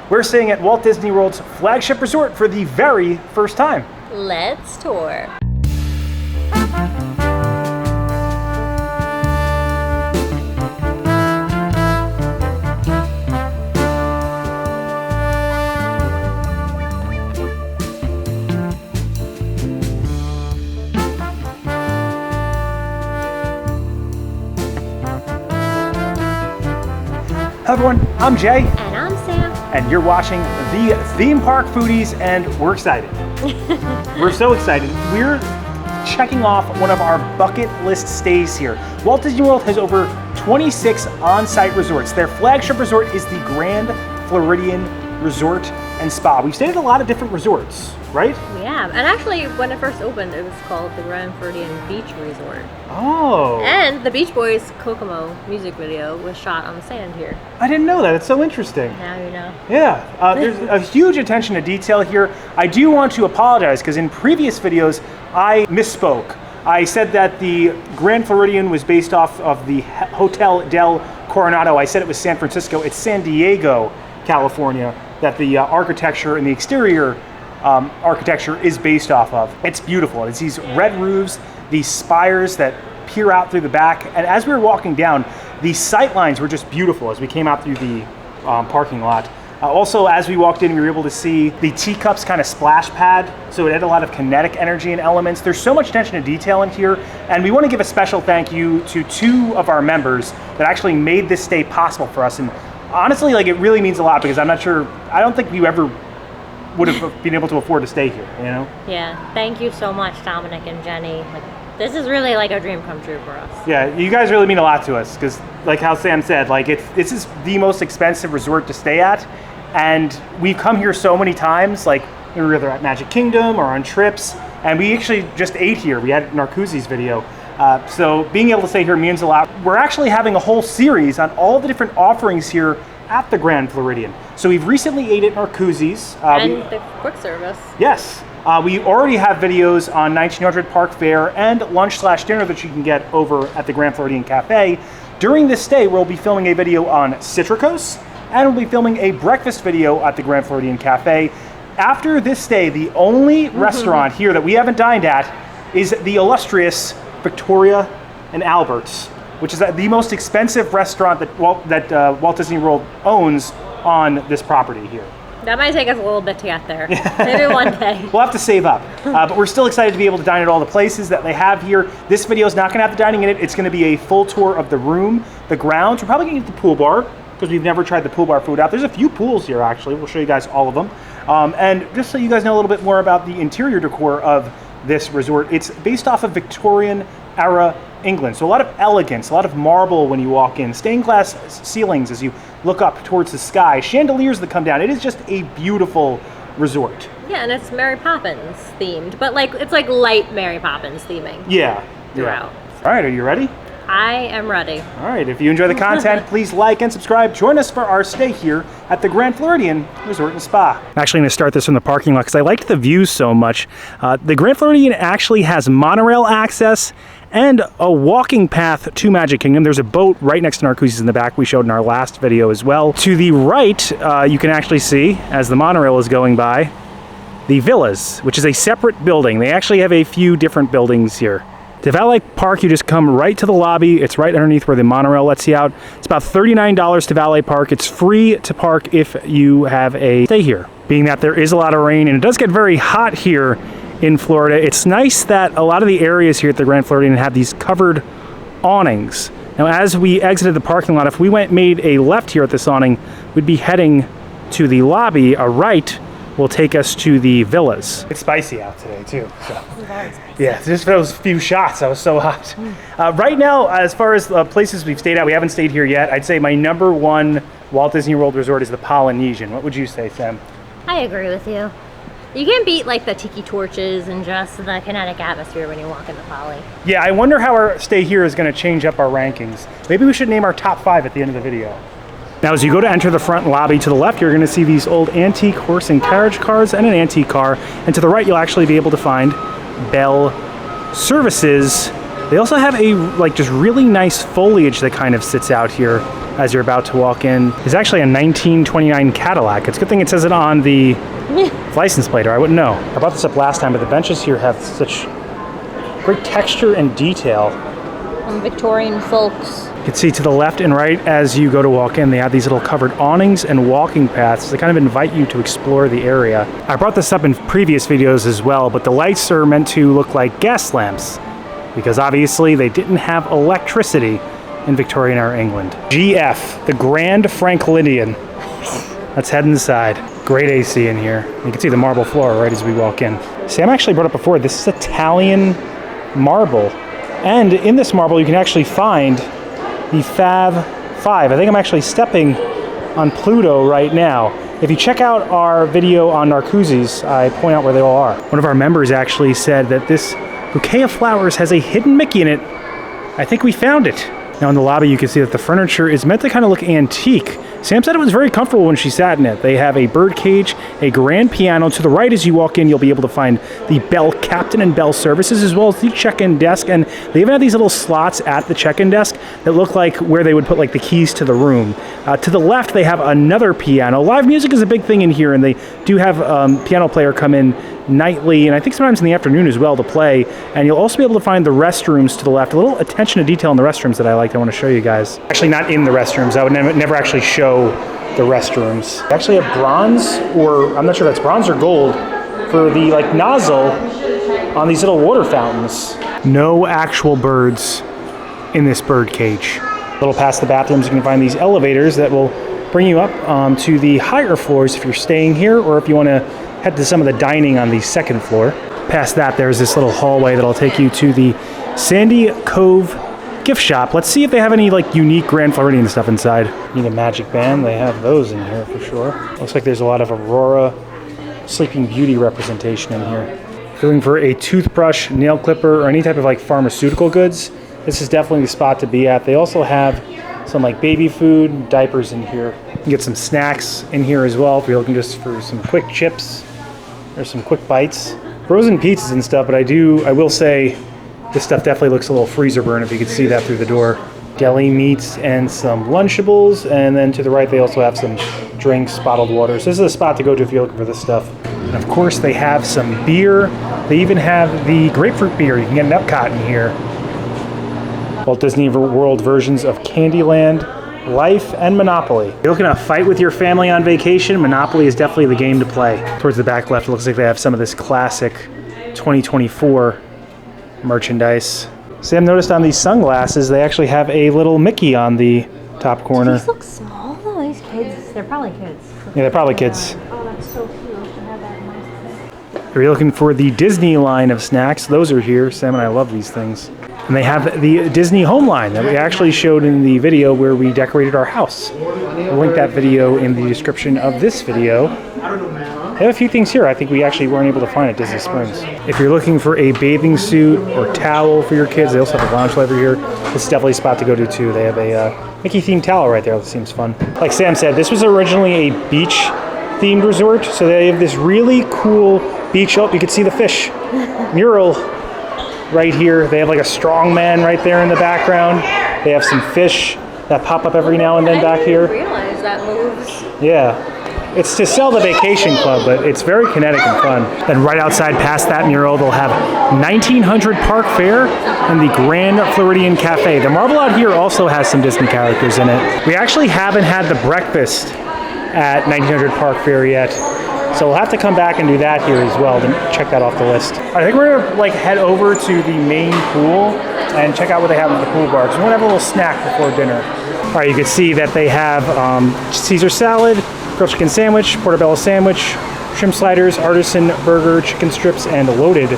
We're staying at Walt Disney World's flagship resort for the very first time. Let's tour. Hello everyone, I'm Jay. And I'm Sam. And you're watching the Theme Park Foodies, and we're excited. We're so excited. We're checking off one of our bucket list stays here. Walt Disney World has over 26 on-site resorts. Their flagship resort is the Grand Floridian Resort and Spa. We've stayed at a lot of different resorts, right? Yeah, and actually when it first opened, it was called the Grand Floridian Beach Resort. Oh. And the Beach Boys' Kokomo music video was shot on the sand here. I didn't know that. It's so interesting. Now you know. Yeah, there's a huge attention to detail here. I do want to apologize because in previous videos, I misspoke. I said that the Grand Floridian was based off of the Hotel Del Coronado. I said it was San Francisco. It's San Diego, California, that the architecture and the exterior architecture is based off of. It's beautiful. It's these red roofs, these spires that peer out through the back. And as we were walking down, the sight lines were just beautiful as we came out through the parking lot. Also, as we walked in, we were able to see the teacups kind of splash pad, so it had a lot of kinetic energy and elements. There's so much attention to detail in here, and we want to give a special thank you to two of our members that actually made this stay possible for us. And honestly, like, it really means a lot because I'm not sure, I don't think we ever would have been able to afford to stay here, you know? Yeah, thank you so much, Dominic and Jenni. Like, this is really like a dream come true for us. Yeah, you guys really mean a lot to us because, like how Sam said, like this is the most expensive resort to stay at, and we've come here so many times. Like we were either at Magic Kingdom or on trips, and we actually just ate here. We had Narcoossee's video. So being able to stay here means a lot. We're actually having a whole series on all the different offerings here at the Grand Floridian. So we've recently ate at Narcoossee's. And the quick service. Yes. We already have videos on 1900 Park Fare and lunch/dinner that you can get over at the Grand Floridian Cafe. During this stay, we'll be filming a video on Citricos, and we'll be filming a breakfast video at the Grand Floridian Cafe. After this stay, the only restaurant here that we haven't dined at is the illustrious Victoria and Albert's, which is the most expensive restaurant that Walt Disney World owns on this property here. That might take us a little bit to get there. Maybe one day. We'll have to save up. But we're still excited to be able to dine at all the places that they have here. This video is not going to have the dining in it. It's going to be a full tour of the room, the grounds. We're probably going to get the pool bar because we've never tried the pool bar food out. There's a few pools here, actually. We'll show you guys all of them. And just so you guys know a little bit more about the interior decor of this resort, it's based off of Victorian Era England. So a lot of elegance, a lot of marble when you walk in, stained glass ceilings as you look up towards the sky, chandeliers that come down. It is just a beautiful resort. Yeah, and it's Mary Poppins themed, but like it's like light Mary Poppins theming. Yeah. Throughout. All right, are you ready? I am ready. All right, if you enjoy the content, please like and subscribe. Join us for our stay here at the Grand Floridian Resort and Spa. I'm actually going to start this from the parking lot because I liked the views so much. The Grand Floridian actually has monorail access and a walking path to Magic Kingdom. There's a boat right next to Narcoossee's in the back we showed in our last video as well. To the right, you can actually see, as the monorail is going by, the Villas, which is a separate building. They actually have a few different buildings here. To Valet Park, you just come right to the lobby. It's right underneath where the monorail lets you out. It's about $39 to Valet Park. It's free to park if you have a stay here. Being that there is a lot of rain and it does get very hot here in Florida, it's nice that a lot of the areas here at the Grand Floridian have these covered awnings. Now, as we exited the parking lot, if we made a left here at this awning, we'd be heading to the lobby. A right will take us to the villas. It's spicy out today too, so. Yeah, just for those few shots, I was so hot. Right now, as far as places we've stayed at, we haven't stayed here yet. I'd say my #1 Walt Disney World resort is the Polynesian. What would you say, Sam? I agree with you. You can't beat like the tiki torches and just the kinetic atmosphere when you walk in the Poly. Yeah, I wonder how our stay here is going to change up our rankings. Maybe we should name our top 5 at the end of the video. Now, as you go to enter the front lobby, to the left, you're going to see these old antique horse and carriage cars and an antique car. And to the right, you'll actually be able to find Bell Services. They also have a just really nice foliage that kind of sits out here as you're about to walk in is actually a 1929 Cadillac. It's a good thing it says it on the license plate, or I wouldn't know. I brought this up last time, but the benches here have such great texture and detail. Victorian folks. You can see to the left and right as you go to walk in, they have these little covered awnings and walking paths that kind of invite you to explore the area. I brought this up in previous videos as well, but the lights are meant to look like gas lamps because obviously they didn't have electricity in Victorian Era England. GF, the Grand Floridian. Let's head inside. Great AC in here. You can see the marble floor right as we walk in. Sam actually brought up before, this is Italian marble. And in this marble, you can actually find the Fab 5. I think I'm actually stepping on Pluto right now. If you check out our video on Narcoossee's, I point out where they all are. One of our members actually said that this bouquet of flowers has a hidden Mickey in it. I think we found it. Now in the lobby, you can see that the furniture is meant to kind of look antique. Sam said it was very comfortable when she sat in it. They have a bird cage, a grand piano. To the right as you walk in, you'll be able to find the bell captain and bell services, as well as the check-in desk. And they even have these little slots at the check-in desk that look like where they would put like the keys to the room. To the left, they have another piano. Live music is a big thing in here, and they do have piano player come in nightly, and I think sometimes in the afternoon as well to play. And you'll also be able to find the restrooms to the left. A little attention to detail in the restrooms that I like. I want to show you guys. Actually, not in the restrooms. I would never actually show the restrooms. They actually have bronze, or I'm not sure if that's bronze or gold, for the like nozzle on these little water fountains. No actual birds in this bird cage. A little past the bathrooms, you can find these elevators that will bring you up to the higher floors if you're staying here, or if you want to head to some of the dining on the second floor. Past that, there's this little hallway that'll take you to the Sandy Cove gift shop. Let's see if they have any like unique Grand Floridian stuff inside. Need a magic band? They have those in here for sure. Looks like there's a lot of Aurora Sleeping Beauty representation in here. If you're looking for a toothbrush, nail clipper, or any type of like pharmaceutical goods, this is definitely the spot to be at. They also have some like baby food, diapers in here. You can get some snacks in here as well if you're looking just for some quick chips or some quick bites. Frozen pizzas and stuff, but I will say this stuff definitely looks a little freezer burn if you could see that through the door. Deli meats and some Lunchables, and then to the right they also have some drinks, bottled water. So this is a spot to go to if you're looking for this stuff. And of course they have some beer. They even have the grapefruit beer. You can get an Epcot in here. Walt Disney World versions of Candyland, Life, and Monopoly. You're looking to fight with your family on vacation, Monopoly is definitely the game to play. Towards the back left, it looks like they have some of this classic 2024 merchandise. Sam noticed on these sunglasses, they actually have a little Mickey on the top corner. These look small though, these kids. They're probably kids. Yeah, they're probably kids. Oh, that's so cute. To have that in my If you're looking for the Disney line of snacks, those are here. Sam and I love these things. And they have the Disney home line that we actually showed in the video where we decorated our house. We'll link that video in the description of this video. They have a few things here I think we actually weren't able to find at Disney Springs. If you're looking for a bathing suit or towel for your kids, they also have a lounge library here. This is definitely a spot to go to too. They have a Mickey themed towel right there. That seems fun. Like Sam said, this was originally a beach themed resort. So they have this really cool beach. Oh, you can see the fish mural right here. They have like a strong man right there in the background. They have some fish that pop up every now and then back here. I didn't realize that moves. Yeah. It's to sell the vacation club, but it's very kinetic and fun. Then right outside past that mural, they'll have 1900 Park Fair and the Grand Floridian Cafe. The marble out here also has some Disney characters in it. We actually haven't had the breakfast at 1900 Park Fair yet, so we'll have to come back and do that here as well, then check that off the list. I think we're gonna like head over to the main pool and check out what they have at the pool bar. So we're gonna have a little snack before dinner. All right, you can see that they have Caesar salad, grilled chicken sandwich, portobello sandwich, shrimp sliders, artisan burger, chicken strips, and loaded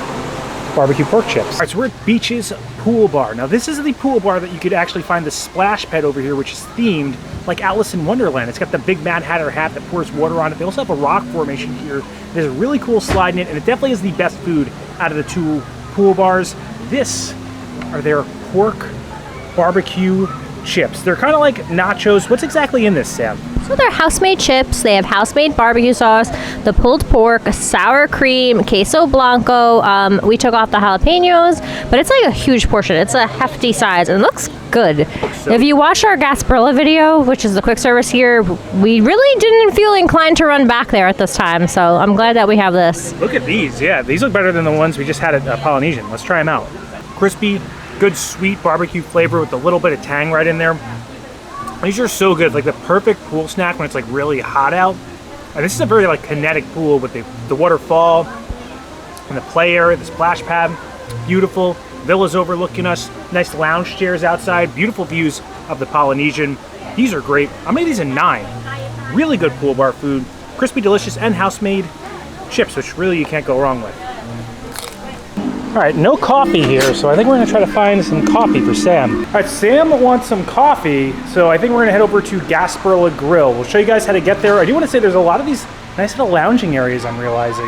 barbecue pork chips. All right, so we're at Beach's Pool Bar. Now this is the pool bar that you could actually find the splash pad over here, which is themed like Alice in Wonderland. It's got the big Mad Hatter hat that pours water on it. They also have a rock formation here. There's a really cool slide in it, and it definitely is the best food out of the two pool bars. This are their pork barbecue chips. They're kind of like nachos. What's exactly in this, Sam? So they're house-made chips. They have house-made barbecue sauce, the pulled pork, sour cream, queso blanco. We took off the jalapenos, but it's like a huge portion. It's a hefty size and it looks good. If you watched our Gasparilla video, which is the quick service here, we really didn't feel inclined to run back there at this time. So I'm glad that we have this. Look at these. Yeah, these look better than the ones we just had at Polynesian. Let's try them out. Crispy, good sweet barbecue flavor with a little bit of tang right in there. These are so good, like the perfect pool snack when it's like really hot out. And this is a very like kinetic pool with the waterfall and the play area, the splash pad. Beautiful. Villas overlooking us. Nice lounge chairs outside. Beautiful views of the Polynesian. These are great. I'm gonna give these a 9. Really good pool bar food. Crispy, delicious, and house-made chips, which really you can't go wrong with. All right, no coffee here, so I think we're gonna try to find some coffee for Sam. All right, Sam wants some coffee, so I think we're gonna head over to Gasparilla Grill. We'll show you guys how to get there. I do wanna say there's a lot of these nice little lounging areas I'm realizing.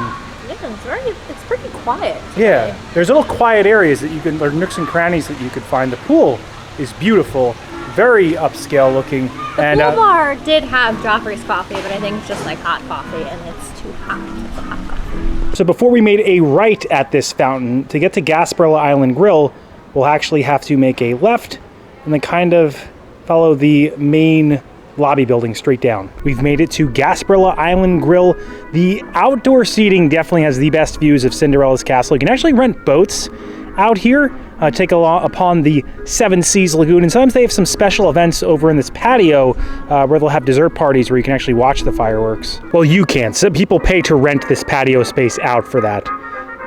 Yeah, it's pretty quiet today. Yeah, there's little quiet areas that you can, or nooks and crannies that you could find. The pool is beautiful, very upscale looking. The pool bar did have Joffrey's coffee, but I think it's just like hot coffee and it's too hot. It's a hot coffee. So before we made a right at this fountain, to get to Gasparilla Island Grill, we'll actually have to make a left and then kind of follow the main lobby building straight down. We've made it to Gasparilla Island Grill. The outdoor seating definitely has the best views of Cinderella's castle. You can actually rent boats out here, take upon the Seven Seas Lagoon, and sometimes they have some special events over in this patio where they'll have dessert parties where you can actually watch the fireworks. Well, you can't. Some people pay to rent this patio space out for that.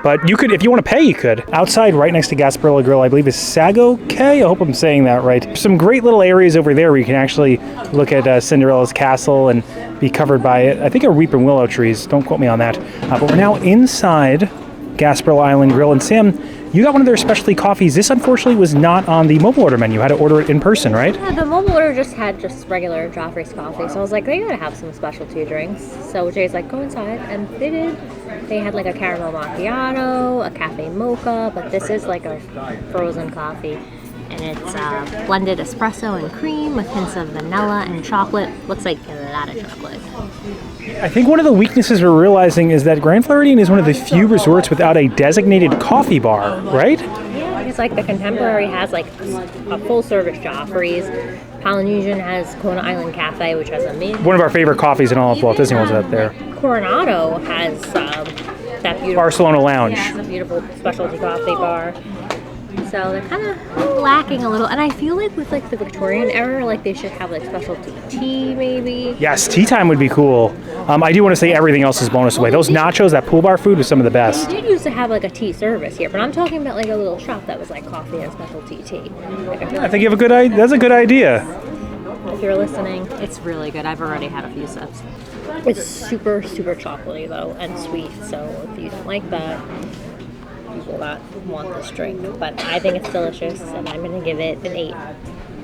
But you could, if you want to pay, you could. Outside, right next to Gasparilla Grill, I believe is Sago Cay. I hope I'm saying that right. Some great little areas over there where you can actually look at Cinderella's castle and be covered by it. I think are weeping willow trees. Don't quote me on that. But we're now inside Gasparilla Island Grill. And Sam, you got one of their specialty coffees. This, unfortunately, was not on the mobile order menu. You had to order it in person, right? Yeah, the mobile order just had just regular Joffrey's coffee. So I was like, they gotta have some specialty drinks. So Jay's like, go inside. And they did. They had like a caramel macchiato, a cafe mocha, but this is like a frozen coffee. And it's blended espresso and cream with hints of vanilla and chocolate. Looks like a lot of chocolate. I think one of the weaknesses we're realizing is that Grand Floridian is one of the few resorts without a designated coffee bar, right? Yeah, it's like the Contemporary has like a full-service Joffrey's. Polynesian has Kona Island Cafe, which has amazing. One of our favorite coffees in all of Walt Disney World's out there. Coronado has that beautiful Barcelona Lounge. Yeah, it's a beautiful specialty coffee bar. So they're kind of lacking a little, and I feel like with like the Victorian era, like they should have like specialty tea maybe. Yes, tea time would be cool. I do want to say everything else is bonus away. Those nachos, that pool bar food was some of the best. They did used to have like a tea service here, but I'm talking about like a little shop that was like coffee and specialty tea. Like, I think you have a good idea. That's a good idea. If you're listening, it's really good. I've already had a few sips. It's super, super chocolatey though, and sweet. So if you don't like that, you will not want this drink. But I think it's delicious, and I'm gonna give it an 8.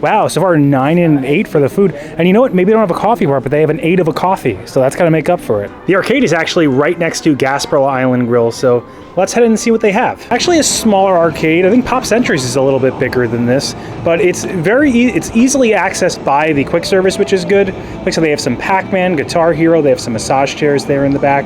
Wow, so far 9 and 8 for the food. And you know what? Maybe they don't have a coffee bar, but they have an 8 of a coffee. So that's gotta make up for it. The arcade is actually right next to Gasparilla Island Grill, so let's head in and see what they have. Actually a smaller arcade. I think Pop Centuries is a little bit bigger than this, but it's it's easily accessed by the quick service, which is good. Like so they have some Pac-Man, Guitar Hero, they have some massage chairs there in the back,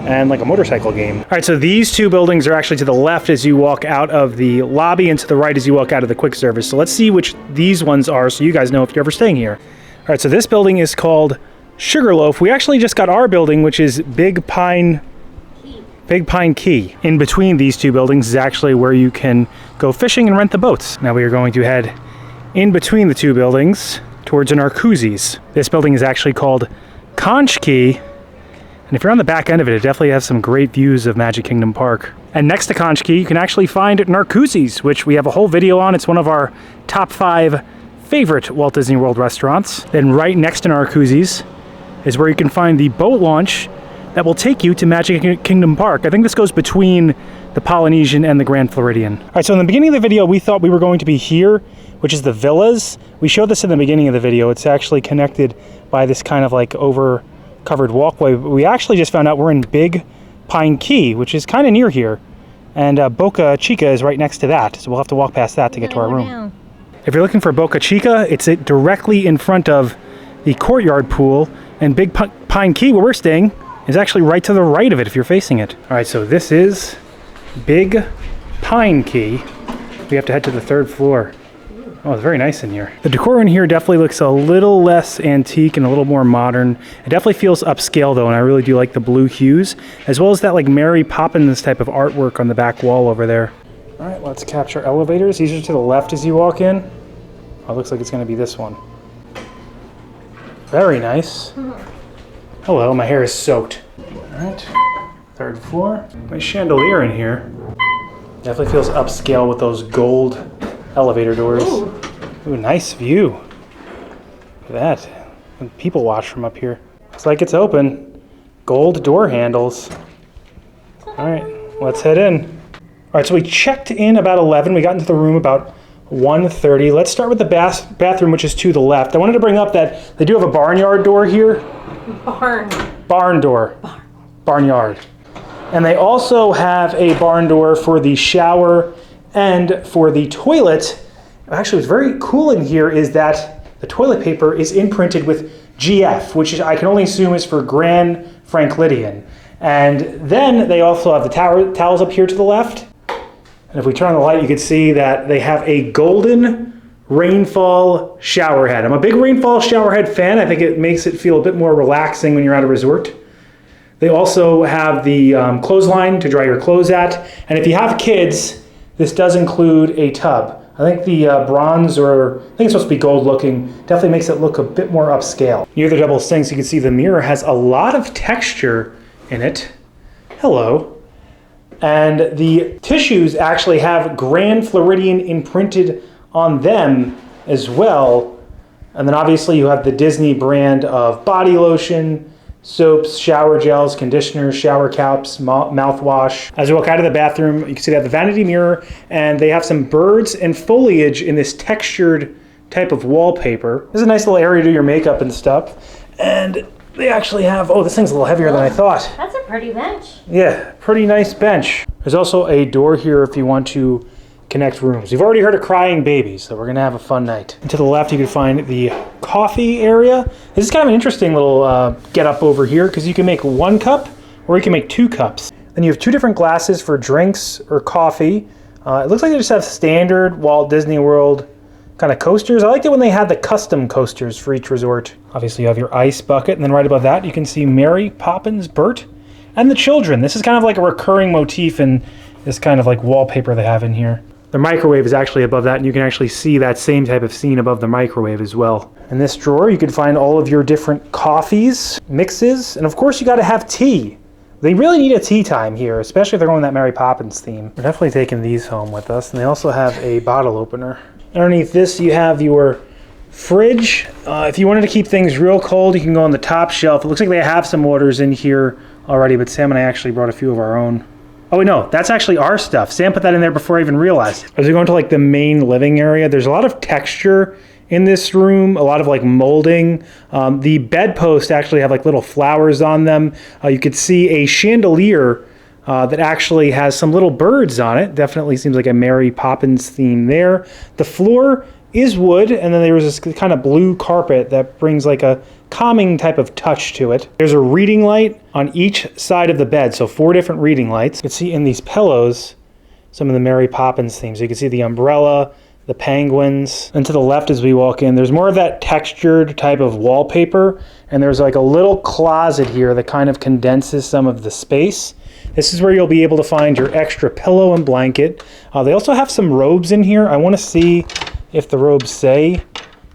and like a motorcycle game. All right, so these two buildings are actually to the left as you walk out of the lobby and to the right as you walk out of the quick service. So let's see which these ones are so you guys know if you're ever staying here. All right, so this building is called Sugarloaf. We actually just got our building, which is Big Pine Key. In between these two buildings is actually where you can go fishing and rent the boats. Now we are going to head in between the two buildings towards an Arcuzzi's. This building is actually called Conch Key. And if you're on the back end of it, it definitely has some great views of Magic Kingdom Park. And next to Conch Key, you can actually find Narcoossee's, which we have a whole video on. It's one of our top 5 favorite Walt Disney World restaurants. Then right next to Narcoossee's is where you can find the boat launch that will take you to Magic Kingdom Park. I think this goes between the Polynesian and the Grand Floridian. All right, so in the beginning of the video, we thought we were going to be here, which is the villas. We showed this in the beginning of the video. It's actually connected by this kind of like covered walkway. We actually just found out we're in Big Pine Key, which is kind of near here, and Boca Chica is right next to that, so we'll have to walk past that to get to our room. If you're looking for Boca Chica, it's directly in front of the courtyard pool, And Big Pine Key, where we're staying, is actually right to the right of it if you're facing it. All right, so this is Big Pine Key. We have to head to the 3rd floor. Oh, it's very nice in here. The decor in here definitely looks a little less antique and a little more modern. It definitely feels upscale though, and I really do like the blue hues, as well as that like Mary Poppins type of artwork on the back wall over there. All right, let's capture elevators. These are to the left as you walk in. Oh, it looks like it's gonna be this one. Very nice. Hello, my hair is soaked. All right, 3rd floor. Nice chandelier in here. Definitely feels upscale with those gold elevator doors. Ooh, nice view. Look at that. And people watch from up here. Looks like it's open. Gold door handles. All right, let's head in. All right, so we checked in about 11. We got into the room about 1:30. Let's start with the bathroom, which is to the left. I wanted to bring up that they do have a barnyard door here. Barn door. Barnyard. And they also have a barn door for the shower and for the toilet. Actually, what's very cool in here is that the toilet paper is imprinted with GF, which I can only assume is for Grand Floridian. And then they also have the towels up here to the left. And if we turn on the light, you can see that they have a golden rainfall shower head. I'm a big rainfall shower head fan. I think it makes it feel a bit more relaxing when you're at a resort. They also have the clothesline to dry your clothes at. And if you have kids, this does include a tub. I think the bronze, or I think it's supposed to be gold looking, definitely makes it look a bit more upscale. Near the double sinks, you can see the mirror has a lot of texture in it. Hello. And the tissues actually have Grand Floridian imprinted on them as well. And then obviously you have the Disney brand of body lotion, soaps, shower gels, conditioners, shower caps, mouthwash. As we walk out of the bathroom, you can see they have the vanity mirror, and they have some birds and foliage in this textured type of wallpaper. This is a nice little area to do your makeup and stuff. And they actually have, oh, this thing's a little heavier than I thought. That's a pretty bench. Yeah, pretty nice bench. There's also a door here if you want to connect rooms. We've already heard of crying babies, so we're gonna have a fun night. And to the left, you can find the coffee area. This is kind of an interesting little get up over here because you can make 1 cup or you can make 2 cups. Then you have 2 different glasses for drinks or coffee. It looks like they just have standard Walt Disney World kind of coasters. I liked it when they had the custom coasters for each resort. Obviously you have your ice bucket, and then right above that you can see Mary Poppins, Bert, and the children. This is kind of like a recurring motif in this kind of like wallpaper they have in here. The microwave is actually above that, and you can actually see that same type of scene above the microwave as well. In this drawer, you can find all of your different coffees, mixes, and of course you gotta have tea. They really need a tea time here, especially if they're going that Mary Poppins theme. We're definitely taking these home with us, and they also have a bottle opener. Underneath this, you have your fridge. If you wanted to keep things real cold, you can go on the top shelf. It looks like they have some waters in here already, but Sam and I actually brought a few of our own. Oh wait, no, that's actually our stuff. Sam put that in there before I even realized. As we go into like the main living area, there's a lot of texture in this room, a lot of like molding. The bedposts actually have like little flowers on them. You could see a chandelier that actually has some little birds on it. Definitely seems like a Mary Poppins theme there. The floor is wood, and then there's this kind of blue carpet that brings like a calming type of touch to it. There's a reading light on each side of the bed, so 4 different reading lights. You can see in these pillows some of the Mary Poppins themes. So you can see the umbrella, the penguins. And to the left as we walk in, there's more of that textured type of wallpaper, and there's like a little closet here that kind of condenses some of the space. This is where you'll be able to find your extra pillow and blanket. They also have some robes in here. I want to see if the robes say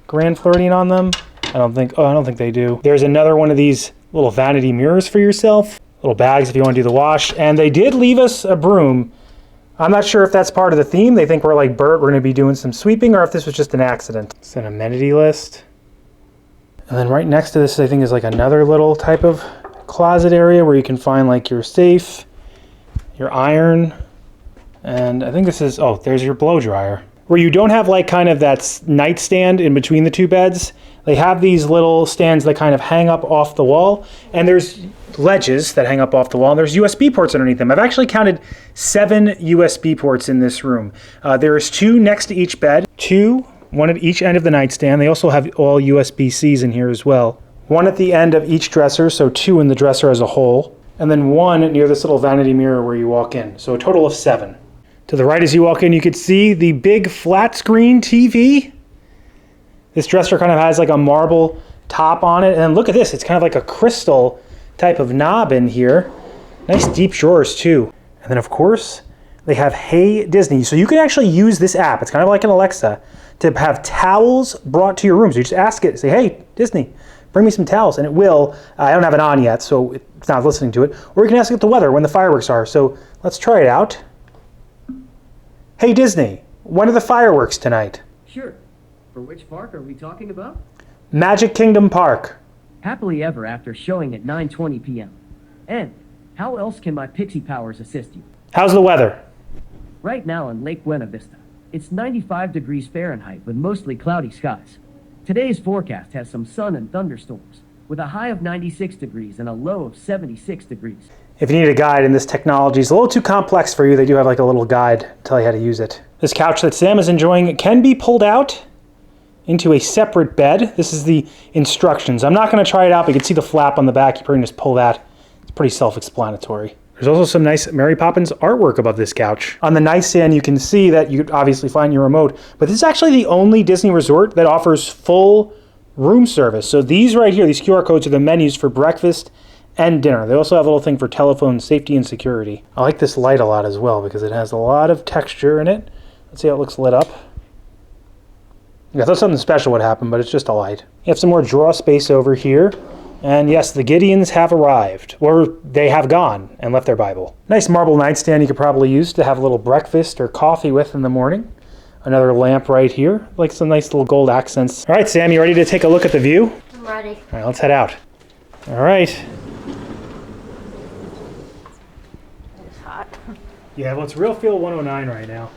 Grand Floridian on them. I don't think they do. There's another one of these little vanity mirrors for yourself. Little bags if you want to do the wash. And they did leave us a broom. I'm not sure if that's part of the theme. They think we're like Bert, we're going to be doing some sweeping, or if this was just an accident. It's an amenity list. And then right next to this, I think, is like another little type of closet area where you can find like your safe, your iron, and I think this is, oh, there's your blow dryer. Where you don't have like kind of that nightstand in between the 2 beds, they have these little stands that kind of hang up off the wall, and there's ledges that hang up off the wall, and there's USB ports underneath them. I've actually counted 7 USB ports in this room. There's 2 next to each bed, 2, 1 at each end of the nightstand. They also have all USB-Cs in here as well. One at the end of each dresser, so 2 in the dresser as a whole, and then 1 near this little vanity mirror where you walk in, so a total of 7. To the right as you walk in, you can see the big flat screen TV. This dresser kind of has like a marble top on it, and look at this, it's kind of like a crystal type of knob in here. Nice deep drawers too. And then of course, they have Hey Disney. So you can actually use this app, it's kind of like an Alexa, to have towels brought to your rooms. You just ask it, say, hey Disney, bring me some towels, and it will. I don't have it on yet, so it's not listening to it. Or you can ask it the weather, when the fireworks are. So let's try it out. Hey Disney, when are the fireworks tonight? Sure. For which park are we talking about? Magic Kingdom Park. Happily ever after showing at 9:20 p.m. And how else can my pixie powers assist you? How's the weather? Right now in Lake Buena Vista, it's 95 degrees Fahrenheit with mostly cloudy skies. Today's forecast has some sun and thunderstorms, with a high of 96 degrees and a low of 76 degrees. If you need a guide, and this technology is a little too complex for you, they do have like a little guide to tell you how to use it. This couch that Sam is enjoying can be pulled out into a separate bed. This is the instructions. I'm not going to try it out, but you can see the flap on the back. You probably just pull that. It's pretty self-explanatory. There's also some nice Mary Poppins artwork above this couch. On the nightstand, you can see that you could obviously find your remote, but this is actually the only Disney resort that offers full room service. So these right here, these QR codes are the menus for breakfast and dinner. They also have a little thing for telephone safety and security. I like this light a lot as well because it has a lot of texture in it. Let's see how it looks lit up. I thought something special would happen, but it's just a light. You have some more drawer space over here. And yes, the Gideons have arrived, or they have gone and left their Bible. Nice marble nightstand you could probably use to have a little breakfast or coffee with in the morning. Another lamp right here, like some nice little gold accents. All right, Sam, you ready to take a look at the view? I'm ready. All right, let's head out. All right. It's hot. Yeah, well, it's real feel 109 right now.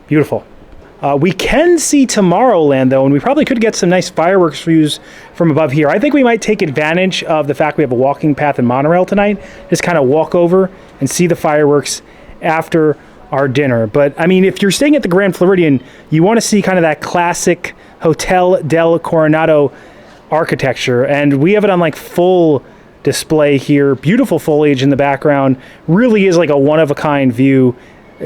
Beautiful. We can see Tomorrowland, though, and we probably could get some nice fireworks views from above here. I think we might take advantage of the fact we have a walking path and monorail tonight. Just kind of walk over and see the fireworks after our dinner. But, I mean, if you're staying at the Grand Floridian, you want to see kind of that classic Hotel Del Coronado architecture. And we have it on, like, full display here. Beautiful foliage in the background. Really is like a one-of-a-kind view.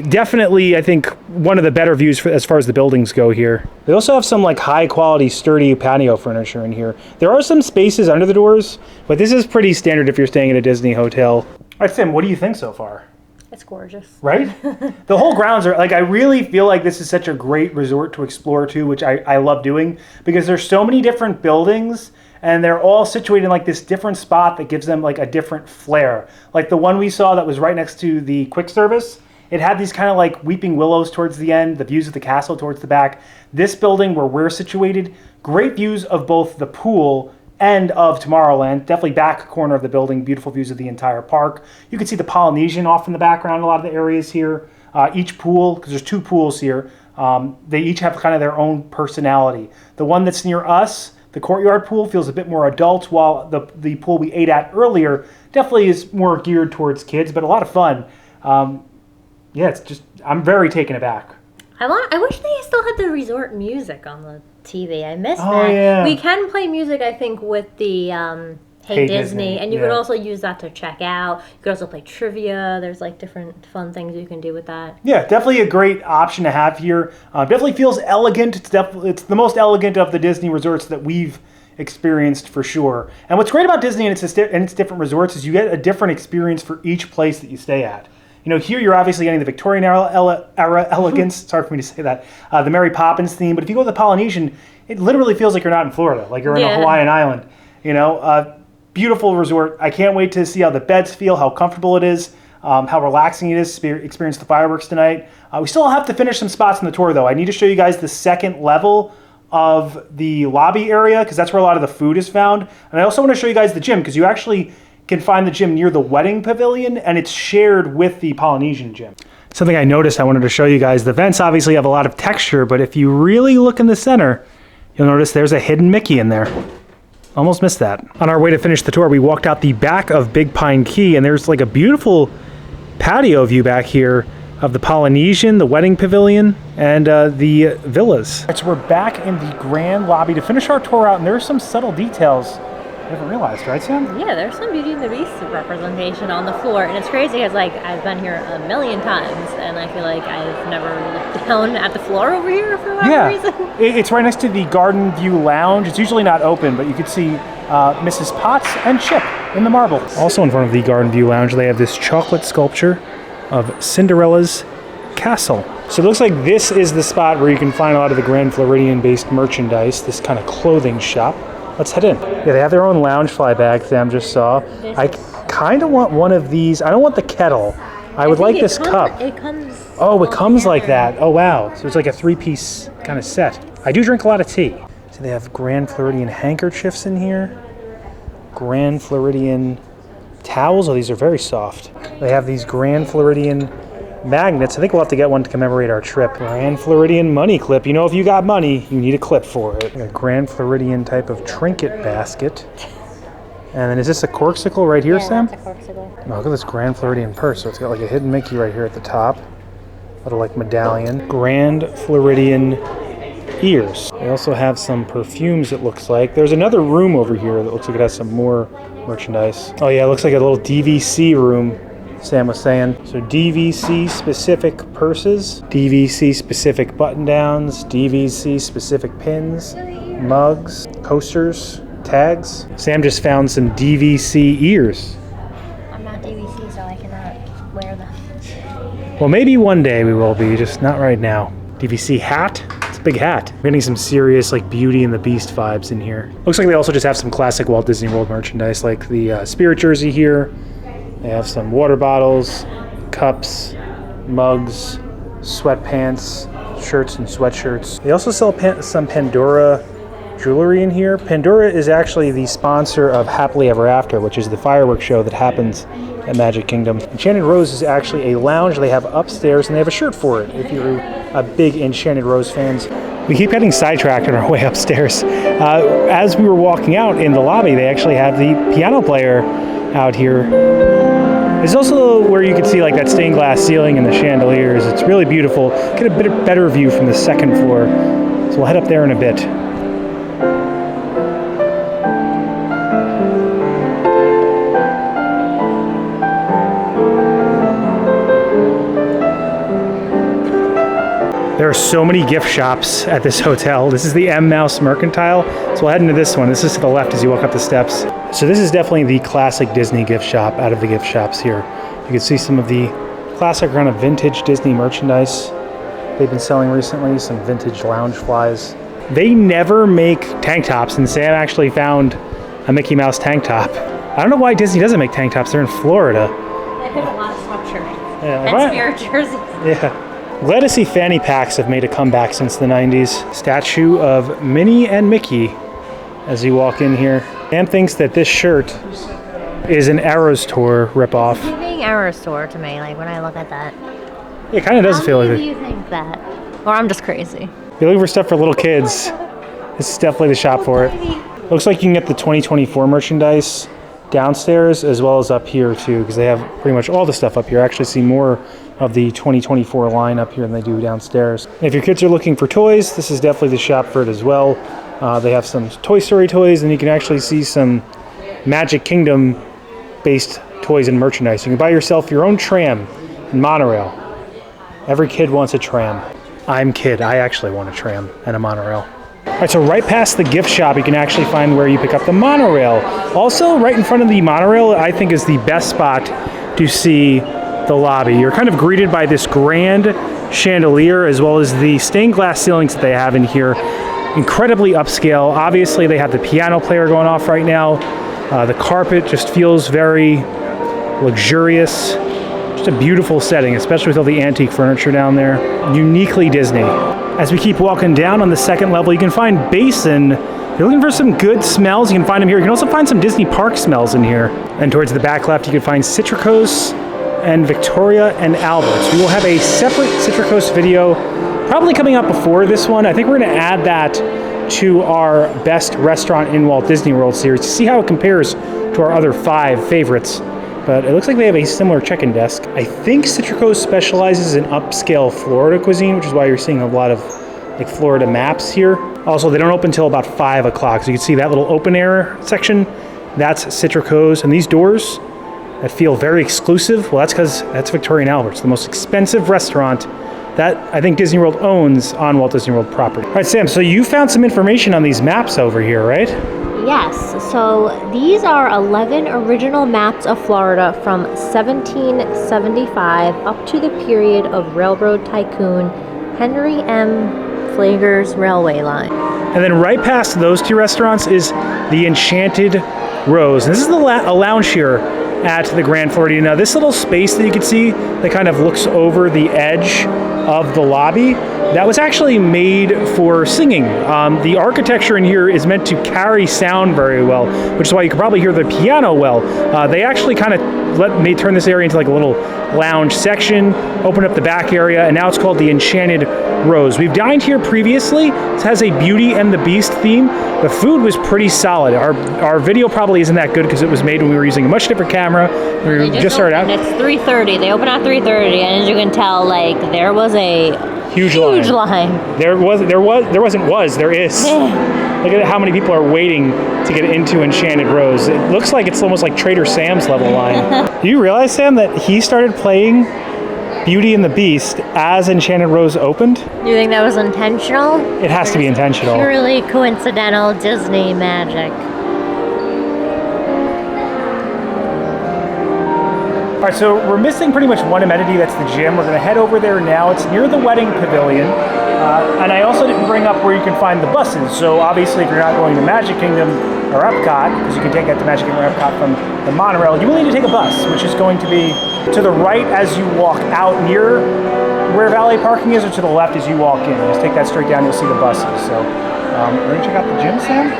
Definitely, I think, one of the better views as far as the buildings go here. They also have some like high quality, sturdy patio furniture in here. There are some spaces under the doors, but this is pretty standard if you're staying at a Disney hotel. All right, Sam, what do you think so far? It's gorgeous. Right? The whole grounds are, like, I really feel like this is such a great resort to explore too, which I love doing, because there's so many different buildings and they're all situated in like this different spot that gives them like a different flair. Like the one we saw that was right next to the quick service, it had these kind of like weeping willows towards the end, the views of the castle towards the back. This building where we're situated, great views of both the pool and of Tomorrowland. Definitely back corner of the building, beautiful views of the entire park. You can see the Polynesian off in the background in a lot of the areas here. Each pool, because there's 2 pools here, they each have kind of their own personality. The one that's near us, the courtyard pool, feels a bit more adult, while the pool we ate at earlier definitely is more geared towards kids, but a lot of fun. Yeah, it's just, I'm very taken aback. I wish they still had the resort music on the TV. I miss that. Oh, yeah. We can play music, I think, with the Hey Disney, and you could yeah. also use that to check out. You could also play trivia. There's like different fun things you can do with that. Yeah, definitely a great option to have here. Definitely feels elegant. It's the most elegant of the Disney resorts that we've experienced for sure. And what's great about Disney and its different resorts is you get a different experience for each place that you stay at. You know, here you're obviously getting the Victorian Era elegance. Sorry for me to say that. The Mary Poppins theme. But if you go to the Polynesian, it literally feels like you're not in Florida, like you're in a Hawaiian island. You know, beautiful resort. I can't wait to see how the beds feel, how comfortable it is, how relaxing it is to experience the fireworks tonight. We still have to finish some spots in the tour, though. I need to show you guys the second level of the lobby area, because that's where a lot of the food is found. And I also want to show you guys the gym, because you actually can find the gym near the wedding pavilion, and it's shared with the Polynesian gym. Something I noticed I wanted to show you guys, the vents obviously have a lot of texture, but if you really look in the center, you'll notice there's a hidden Mickey in there. Almost missed that. On our way to finish the tour, we walked out the back of Big Pine Key, and there's like a beautiful patio view back here of the Polynesian, the wedding pavilion, and the villas. So we're back in the grand lobby to finish our tour out, and there are some subtle details I haven't realized, right, Sam? Yeah, there's some Beauty and the Beast representation on the floor, and it's crazy because like I've been here a million times, and I feel like I've never looked down at the floor over here for whatever reason. It's right next to the Garden View Lounge. It's usually not open, but you can see Mrs. Potts and Chip in the marble. Also in front of the Garden View Lounge, they have this chocolate sculpture of Cinderella's castle. So it looks like this is the spot where you can find a lot of the Grand Floridian-based merchandise, this kind of clothing shop. Let's head in. Yeah, they have their own Loungefly bag Sam just saw. I kind of want one of these. I don't want the kettle. I would like this cup. It comes. Oh, it comes like that. Oh, wow. So it's like a 3-piece kind of set. I do drink a lot of tea. So they have Grand Floridian handkerchiefs in here. Grand Floridian towels. Oh, these are very soft. They have these Grand Floridian magnets. I think we'll have to get one to commemorate our trip. Grand Floridian money clip. You know, if you got money, you need a clip for it. A Grand Floridian type of trinket basket. And then is this a corksicle right here, Sam? That's a corksicle. Oh, look at this Grand Floridian purse. So it's got like a hidden Mickey right here at the top. Little like medallion. Grand Floridian ears. They also have some perfumes, it looks like. There's another room over here that looks like it has some more merchandise. Oh yeah, it looks like a little DVC room, Sam was saying. So DVC specific purses, DVC specific button downs, DVC specific pins, mugs, coasters, tags. Sam just found some DVC ears. I'm not DVC, so I cannot wear them. Well, maybe one day we will be, just not right now. DVC hat. It's a big hat. We're getting some serious like Beauty and the Beast vibes in here. Looks like they also just have some classic Walt Disney World merchandise, like the Spirit jersey here. They have some water bottles, cups, mugs, sweatpants, shirts and sweatshirts. They also sell some Pandora jewelry in here. Pandora is actually the sponsor of Happily Ever After, which is the fireworks show that happens at Magic Kingdom. Enchanted Rose is actually a lounge they have upstairs, and they have a shirt for it if you're a big Enchanted Rose fans. We keep getting sidetracked on our way upstairs. As we were walking out in the lobby, they actually have the piano player out here. There's also where you can see like that stained glass ceiling and the chandeliers. It's really beautiful. Get a bit better view from the second floor. So we'll head up there in a bit. There are so many gift shops at this hotel. This is the M Mouse Mercantile. So we'll head into this one. This is to the left as you walk up the steps. So this is definitely the classic Disney gift shop out of the gift shops here. You can see some of the classic kind of vintage Disney merchandise they've been selling recently, some vintage Loungeflies. They never make tank tops, and Sam actually found a Mickey Mouse tank top. I don't know why Disney doesn't make tank tops. They're in Florida. They have a lot of sweatshirts. Yeah, And Spirit jerseys. Yeah. Glad to see fanny packs have made a comeback since the 90s. Statue of Minnie and Mickey as you walk in here. Sam thinks that this shirt is an Eras Tour ripoff. It's giving Eras Tour to me, like when I look at that. It kind of does feel like How it. do you think that? Or I'm just crazy. If you're looking for stuff for little kids, this is definitely the shop for it. Looks like you can get the 2024 merchandise downstairs as well as up here too, because they have pretty much all the stuff up here. I actually see more of the 2024 line up here than they do downstairs. And if your kids are looking for toys, this is definitely the shop for it as well. They have some Toy Story toys, and you can actually see some Magic Kingdom based toys and merchandise. You can buy yourself your own tram and monorail. Every kid wants a tram. I'm kid, I actually want a tram and a monorail. All right, so right past the gift shop, you can actually find where you pick up the monorail. Also, right in front of the monorail, I think is the best spot to see the lobby. You're kind of greeted by this grand chandelier as well as the stained glass ceilings that they have in here. Incredibly upscale. Obviously, they have the piano player going off right now. The carpet just feels very luxurious. Just a beautiful setting, especially with all the antique furniture down there. Uniquely Disney. As we keep walking down on the second level, you can find Basin. If you're looking for some good smells, you can find them here. You can also find some Disney Park smells in here. And towards the back left, you can find Citricos and Victoria and Albert's. We will have a separate Citricos video probably coming up before this one. I think we're going to add that to our best restaurant in Walt Disney World series to see how it compares to our other 5 favorites. but it looks like they have a similar check-in desk. I think Citrico's specializes in upscale Florida cuisine, which is why you're seeing a lot of like Florida maps here. Also, they don't open until about 5 o'clock, so you can see that little open air section. That's Citrico's, and these doors that feel very exclusive, well, that's because that's Victorian Albert's, the most expensive restaurant that I think Disney World owns on Walt Disney World property. All right, Sam, so you found some information on these maps over here, right? Yes, so these are 11 original maps of Florida from 1775 up to the period of railroad tycoon Henry M. Flagler's railway line. And then right past those two restaurants is the Enchanted Rose. And this is a lounge here at the Grand Floridian. Now this little space that you can see that kind of looks over the edge of the lobby, that was actually made for singing. The architecture in here is meant to carry sound very well, which is why you can probably hear the piano well. They actually kind of turn this area into like a little lounge section, open up the back area, and now it's called the Enchanted Rose. We've dined here previously. It has a Beauty and the Beast theme. The food was pretty solid. Our video probably isn't that good because it was made when we were using a much different camera. We just started out. It's 3:30. They open at 3:30, and as you can tell, like there was a huge line. There is. Look at how many people are waiting to get into Enchanted Rose. It looks like it's almost like Trader Sam's level line. Do you realize, Sam, that he started playing Beauty and the Beast as Enchanted Rose opened? Do you think that was intentional? It has to be intentional. Purely coincidental Disney magic. All right, so we're missing pretty much one amenity. That's the gym. We're going to head over there now. It's near the wedding pavilion. And I also didn't bring up where you can find the buses. So obviously, if you're not going to Magic Kingdom or Epcot, because you can take that to Magic Kingdom or Epcot from the monorail, you will need to take a bus, which is going to be to the right as you walk out near where valet parking is, or to the left as you walk in. Just take that straight down, you'll see the buses. So we're going to check out the gym, Sam?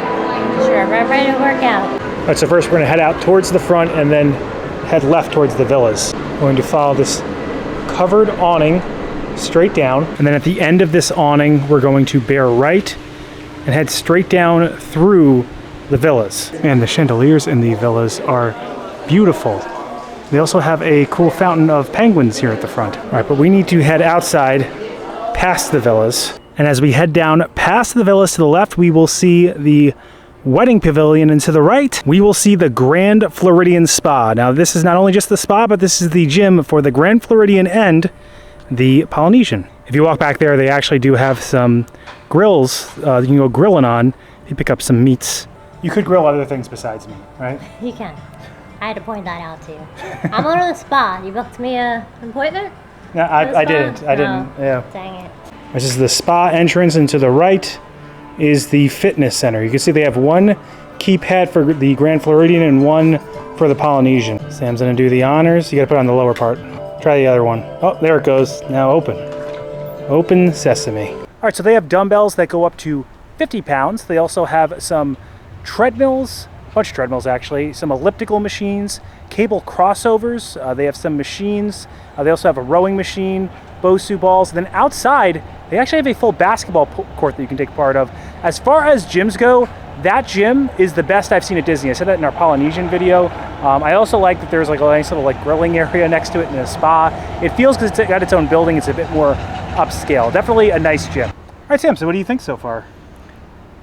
Sure, we're ready to work out. All right, so first we're going to head out towards the front and then head left towards the villas. We're going to follow this covered awning straight down, and then at the end of this awning we're going to bear right and head straight down through the villas. And the chandeliers in the villas are beautiful. They also have a cool fountain of penguins here at the front. All right, but we need to head outside past the villas, and as we head down past the villas to the left, we will see the wedding pavilion, and to the right we will see the Grand Floridian Spa. Now this is not only just the spa, but this is the gym for the Grand Floridian and the Polynesian. If you walk back there, they actually do have some grills you can go grilling on. You pick up some meats. You could grill other things besides meat, right? You can. I had to point that out to you. I'm going to the spa. You booked me an appointment? No, I didn't. Yeah. Dang it. This is the spa entrance, and to the right is the fitness center. You can see they have one keypad for the Grand Floridian and one for the Polynesian. Sam's gonna do the honors. You gotta put it on the lower part. Try the other one. Oh, there it goes. Now open. Open sesame. All right, so they have dumbbells that go up to 50 pounds. They also have some treadmills, a bunch of treadmills actually, some elliptical machines, cable crossovers. They have some machines. They also have a rowing machine, Bosu balls. And then outside, they actually have a full basketball court that you can take part of. As far as gyms go, that gym is the best I've seen at Disney. I said that in our Polynesian video. I also like that there's like a nice little like grilling area next to it and a spa. It feels, because it's got its own building, it's a bit more upscale. Definitely a nice gym. All right, Sam, so what do you think so far?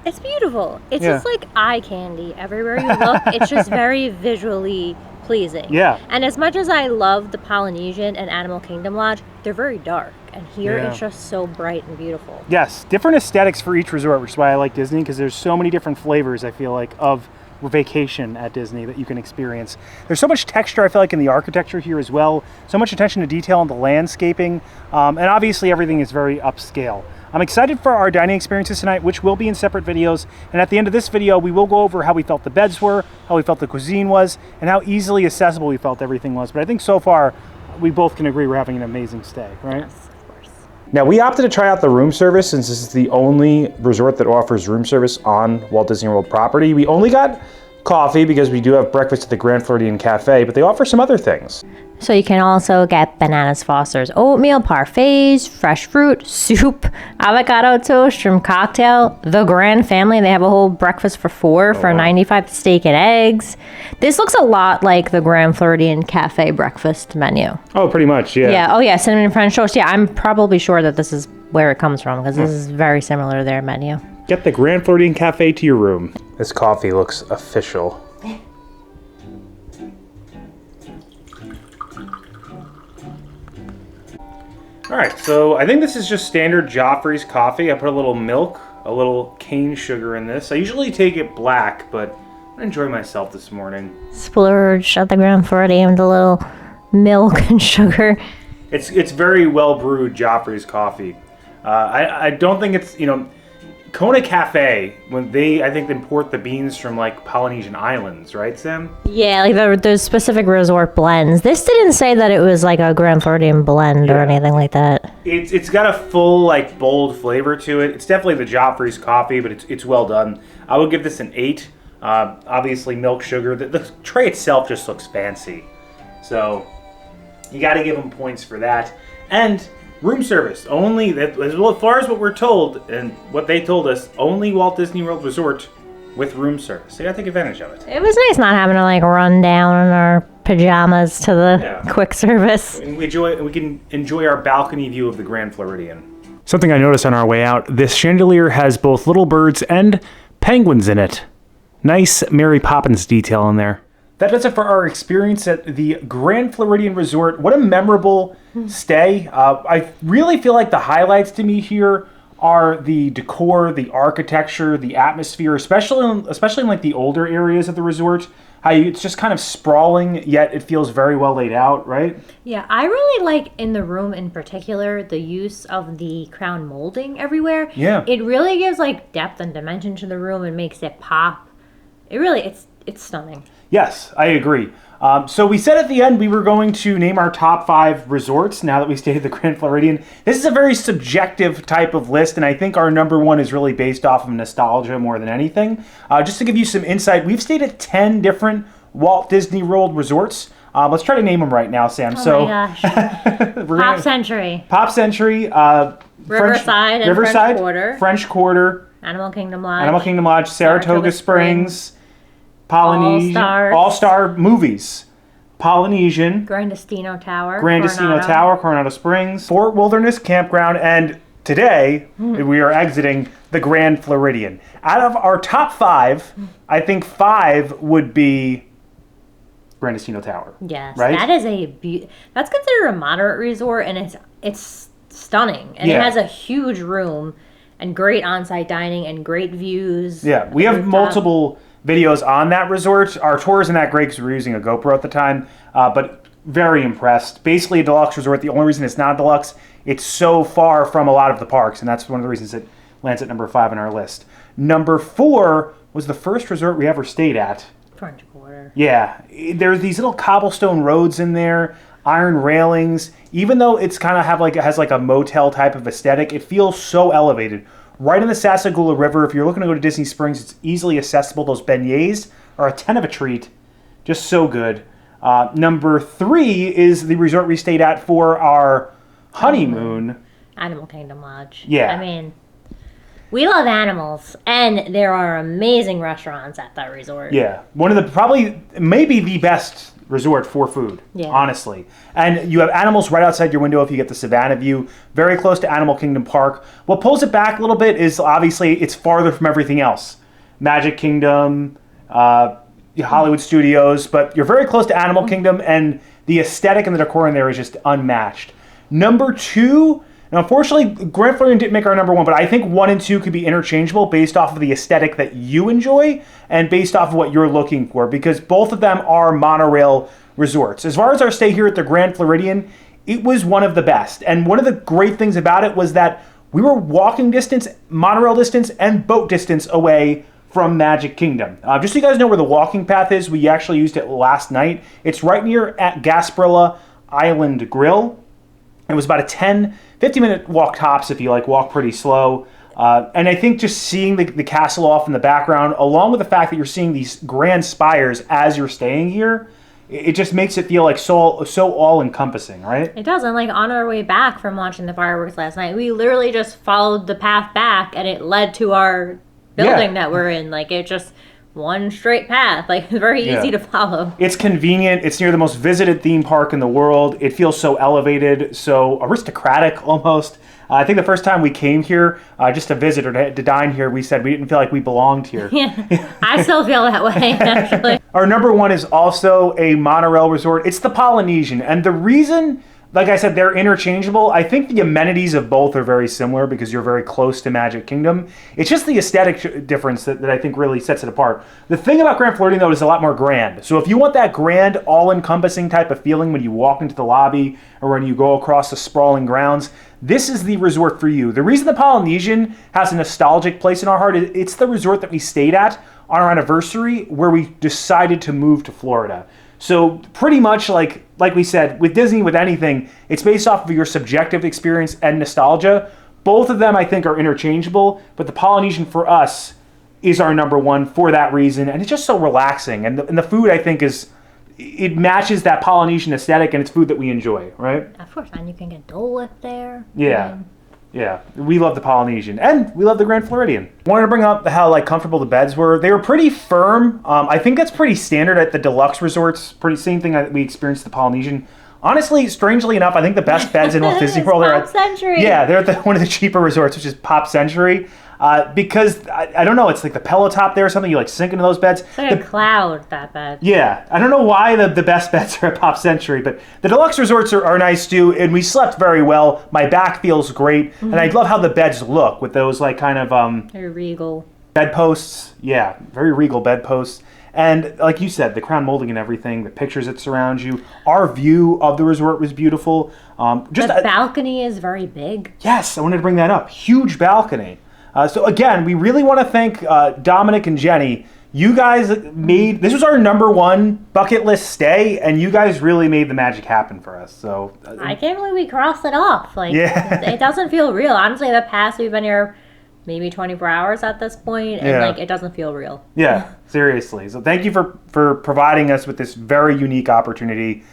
It's beautiful. It's just like eye candy. Everywhere you look, it's just very visually pleasing. Yeah. And as much as I love the Polynesian and Animal Kingdom Lodge, they're very dark. And here it's just so bright and beautiful. Yes, different aesthetics for each resort, which is why I like Disney, because there's so many different flavors, I feel like, of vacation at Disney that you can experience. There's so much texture, I feel like, in the architecture here as well. So much attention to detail in the landscaping. And obviously everything is very upscale. I'm excited for our dining experiences tonight, which will be in separate videos. And at the end of this video, we will go over how we felt the beds were, how we felt the cuisine was, and how easily accessible we felt everything was. But I think so far, we both can agree we're having an amazing stay, right? Yes, of course. Now, we opted to try out the room service since this is the only resort that offers room service on Walt Disney World property. We only got coffee because we do have breakfast at the Grand Floridian Cafe, but they offer some other things. So you can also get Bananas Foster's oatmeal, parfaits, fresh fruit, soup, avocado toast, shrimp cocktail, the Grand Family. They have a whole breakfast for four for $95, steak and eggs. This looks a lot like the Grand Floridian Cafe breakfast menu. Oh, pretty much, yeah. Yeah, oh yeah, cinnamon French toast. Yeah, I'm probably sure that this is where it comes from because this is very similar to their menu. Get the Grand Floridian Cafe to your room. This coffee looks official. All right, so I think this is just standard Joffrey's coffee. I put a little milk, a little cane sugar in this. I usually take it black, but I enjoy myself this morning. Splurge at the Grand Floridian with a little milk and sugar. It's very well brewed Joffrey's coffee. I don't think it's, Kona Cafe, I think import the beans from like Polynesian islands, right, Sam? Yeah, like there's specific resort blends. This didn't say that it was like a Grand Floridian blend or anything like that. It's got a full, like, bold flavor to it. It's definitely the Joffrey's coffee, but it's well done. I would give this an 8. Obviously, milk, sugar. The tray itself just looks fancy. So, you got to give them points for that. And room service. Only, as far as what we're told, and what they told us, only Walt Disney World Resort with room service. So you got to take advantage of it. It was nice not having to like run down in our pajamas to the quick service. And we can enjoy our balcony view of the Grand Floridian. Something I noticed on our way out, this chandelier has both little birds and penguins in it. Nice Mary Poppins detail in there. That does it for our experience at the Grand Floridian Resort. What a memorable stay. I really feel like the highlights to me here are the decor, the architecture, the atmosphere, especially in like the older areas of the resort. How it's just kind of sprawling, yet it feels very well laid out, right? Yeah, I really like in the room in particular the use of the crown molding everywhere. Yeah. It really gives like depth and dimension to the room and makes it pop. It's stunning. Yes, I agree. So we said at the end we were going to name our top 5 resorts now that we stayed at the Grand Floridian. This is a very subjective type of list, and I think our number 1 is really based off of nostalgia more than anything. Just to give you some insight, we've stayed at 10 different Walt Disney World resorts. Let's try to name them right now, Sam. Oh my gosh. Pop Century. Pop Century. Riverside and French Quarter. French Quarter. Animal Kingdom Lodge. Saratoga Springs. Polynesian. All-Star Movies. Polynesian. Grandestino Tower. Coronado Springs. Fort Wilderness Campground. And today, we are exiting the Grand Floridian. Out of our top 5, I think 5 would be Grandestino Tower. Yes, right? That is that's considered a moderate resort, and it's stunning. And it has a huge room and great on-site dining and great views. Yeah, we have multiple videos on that resort. Our tour isn't that great because we were using a GoPro at the time, but very impressed. Basically a deluxe resort. The only reason it's not deluxe, it's so far from a lot of the parks, and that's one of the reasons it lands at number 5 on our list. Number 4 was the first resort we ever stayed at. French Quarter. Yeah, there's these little cobblestone roads in there, iron railings. Even though it's kind of has like a motel type of aesthetic, it feels so elevated. Right in the Sassagoula River. If you're looking to go to Disney Springs, it's easily accessible. Those beignets are a 10 of a treat. Just so good. Number 3 is the resort we stayed at for our honeymoon. Animal Kingdom Lodge. Yeah. I mean, we love animals, and there are amazing restaurants at that resort. Yeah. One of the, maybe the best resort for food, honestly. And you have animals right outside your window if you get the Savannah view, very close to Animal Kingdom Park. What pulls it back a little bit is obviously it's farther from everything else. Magic Kingdom, Hollywood Studios, but you're very close to Animal Kingdom, and the aesthetic and the decor in there is just unmatched. Number 2, now unfortunately Grand Floridian didn't make our number 1, but I think 1 and 2 could be interchangeable based off of the aesthetic that you enjoy and based off of what you're looking for, because both of them are monorail resorts. As far as our stay here at the Grand Floridian, it was one of the best. And one of the great things about it was that we were walking distance, monorail distance, and boat distance away from Magic Kingdom. Just so you guys know where the walking path is, we actually used it last night. It's right near at Gasparilla Island Grill. It was about a 10-15 minute walk tops if you walk pretty slow. And I think just seeing the castle off in the background, along with the fact that you're seeing these grand spires as you're staying here, it just makes it feel like so all-encompassing, right? It does. And like on our way back from watching the fireworks last night, we literally just followed the path back and it led to our building that we're in. Like it just one straight path, like very easy to follow. It's convenient. It's near the most visited theme park in the world. It feels so elevated, so aristocratic almost. I think the first time we came here, just to visit or to dine here, we said we didn't feel like we belonged here. Yeah, I still feel that way, actually. Our number one is also a monorail resort. It's the Polynesian. And the reason, like I said, they're interchangeable. I think the amenities of both are very similar because you're very close to Magic Kingdom. It's just the aesthetic difference that I think really sets it apart. The thing about Grand Floridian, though, is a lot more grand. So if you want that grand, all-encompassing type of feeling when you walk into the lobby or when you go across the sprawling grounds, this is the resort for you. The reason the Polynesian has a nostalgic place in our heart is it's the resort that we stayed at on our anniversary where we decided to move to Florida. So pretty much like we said, with Disney, with anything, it's based off of your subjective experience and nostalgia. Both of them, I think, are interchangeable, but the Polynesian for us is our number one for that reason. And it's just so relaxing. And the food, I think, it matches that Polynesian aesthetic, and it's food that we enjoy, right? Of course, and you can get Dole Whip there. Yeah. Yeah, we love the Polynesian, and we love the Grand Floridian. Wanted to bring up how comfortable the beds were. They were pretty firm. I think that's pretty standard at the deluxe resorts. Same thing that we experienced at the Polynesian. Honestly, strangely enough, I think the best beds in Walt Disney World are at Century. Yeah, they're at one of the cheaper resorts, which is Pop Century. Because I don't know, it's like the pillow top there or something. You sink into those beds. It's like a cloud, that bed. Yeah, I don't know why the best beds are at Pop Century, but the deluxe resorts are nice too, and we slept very well. My back feels great, and I love how the beds look with those very regal bedposts. Yeah, very regal bedposts. And like you said, the crown molding and everything, the pictures that surround you. Our view of the resort was beautiful. The balcony is very big. Yes, I wanted to bring that up. Huge balcony. So again, we really want to thank Dominic and Jenni. You guys this was our number one bucket list stay, and you guys really made the magic happen for us. So I can't believe we crossed it off. It doesn't feel real. Honestly, the past we've been here maybe 24 hours at this point, and it doesn't feel real. Yeah, seriously. So thank you for providing us with this very unique opportunity.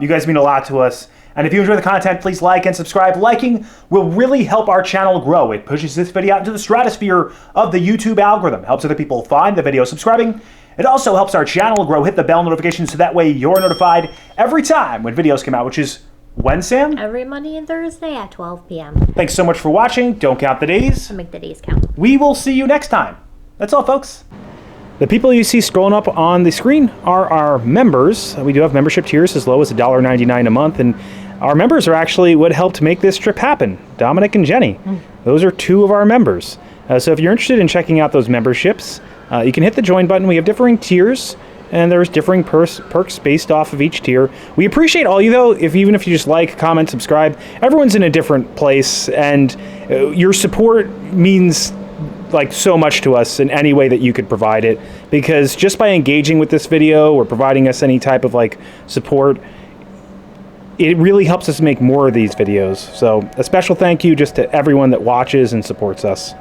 You guys mean a lot to us. And if you enjoy the content, please like and subscribe. Liking will really help our channel grow. It pushes this video out into the stratosphere of the YouTube algorithm, helps other people find the video. Subscribing, it also helps our channel grow. Hit the bell notification so that way you're notified every time when videos come out, which is when, Sam? Every Monday and Thursday at 12 p.m. Thanks so much for watching. Don't count the days. To make the days count. We will see you next time. That's all, folks. The people you see scrolling up on the screen are our members. We do have membership tiers as low as $1.99 a month, and our members are actually what helped make this trip happen. Dominic and Jenni. Those are two of our members. So if you're interested in checking out those memberships, you can hit the join button. We have differing tiers, and there's differing perks based off of each tier. We appreciate all you, though, even if you just like, comment, subscribe. Everyone's in a different place, and your support means so much to us in any way that you could provide it, because just by engaging with this video or providing us any type of support, it really helps us make more of these videos. So a special thank you just to everyone that watches and supports us.